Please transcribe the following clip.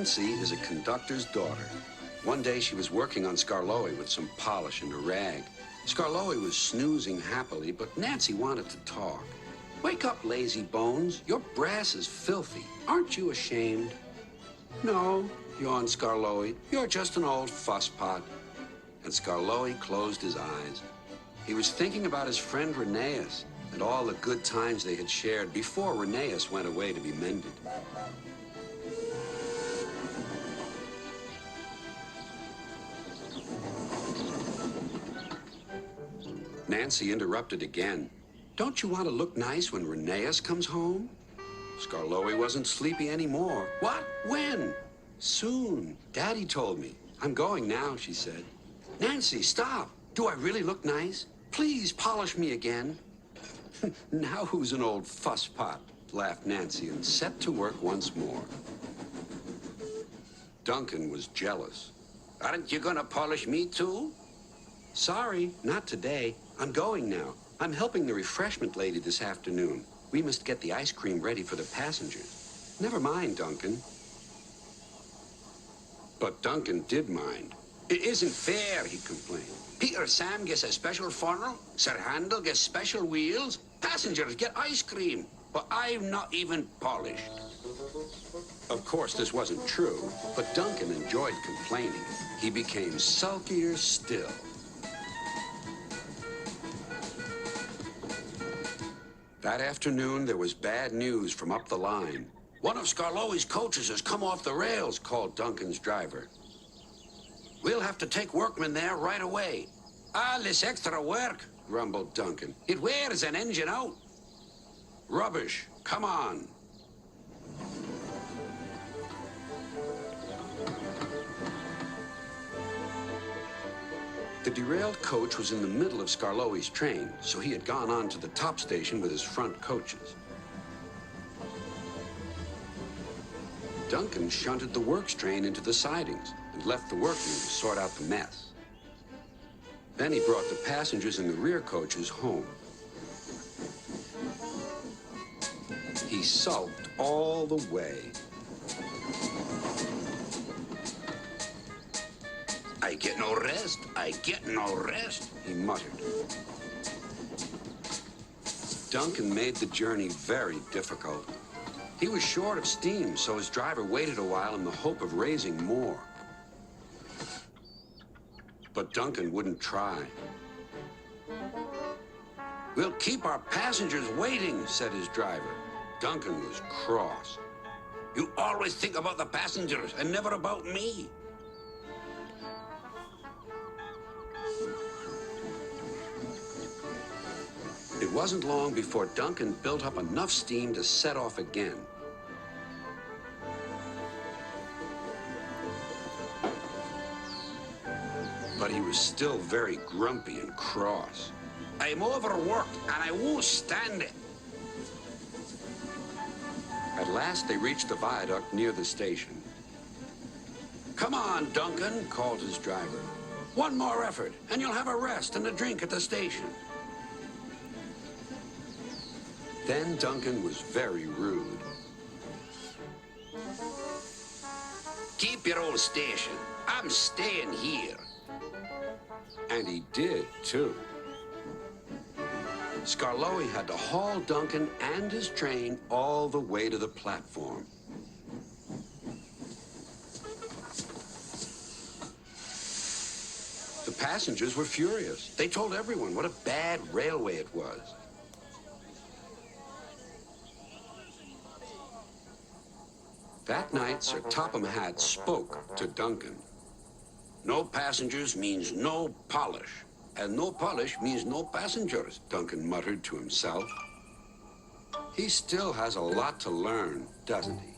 Nancy is a conductor's daughter. One day she was working on Skarloey with some polish and a rag. Skarloey was snoozing happily, but Nancy wanted to talk. Wake up, lazy bones. Your brass is filthy. Aren't you ashamed? No, yawned Skarloey. You're just an old fusspot. And Skarloey closed his eyes. He was thinking about his friend Rheneas and all the good times they had shared before Rheneas went away to be mended. Nancy interrupted again. Don't you want to look nice when Rheneas comes home? Skarloey wasn't sleepy anymore. What? When? Soon. Daddy told me. I'm going now, she said. Nancy, stop. Do I really look nice? Please polish me again. Now who's an old fusspot? Laughed Nancy and set to work once more. Duncan was jealous. Aren't you gonna polish me too? Sorry, not today. I'm going now. I'm helping the refreshment lady this afternoon. We must get the ice cream ready for the passengers. Never mind, Duncan. But Duncan did mind. It isn't fair, he complained. Peter Sam gets a special funnel, Sir Handel gets special wheels, passengers get ice cream, but I'm not even polished. Of course, this wasn't true, but Duncan enjoyed complaining. He became sulkier still. That afternoon, there was bad news from up the line. One of Skarloey's coaches has come off the rails, called Duncan's driver. We'll have to take workmen there right away. All this extra work, grumbled Duncan. It wears an engine out. Rubbish. Come on. The derailed coach was in the middle of Skarloey's train, so he had gone on to the top station with his front coaches. Duncan shunted the works train into the sidings and left the workmen to sort out the mess. Then he brought the passengers in the rear coaches home. He sulked all the way. I get no rest, I get no rest, he muttered. Duncan made the journey very difficult. He was short of steam, so his driver waited a while in the hope of raising more. But Duncan wouldn't try. We'll keep our passengers waiting, said his driver. Duncan was cross. You always think about the passengers and never about me. It wasn't long before Duncan built up enough steam to set off again. But he was still very grumpy and cross. I'm overworked and I won't stand it. At last they reached the viaduct near the station. Come on, Duncan, called his driver. One more effort and you'll have a rest and a drink at the station. Then Duncan was very rude. Keep your old station. I'm staying here. And he did, too. Skarloey had to haul Duncan and his train all the way to the platform. The passengers were furious. They told everyone what a bad railway it was. That night, Sir Topham Hatt spoke to Duncan. No passengers means no polish, and no polish means no passengers, Duncan muttered to himself. He still has a lot to learn, doesn't he?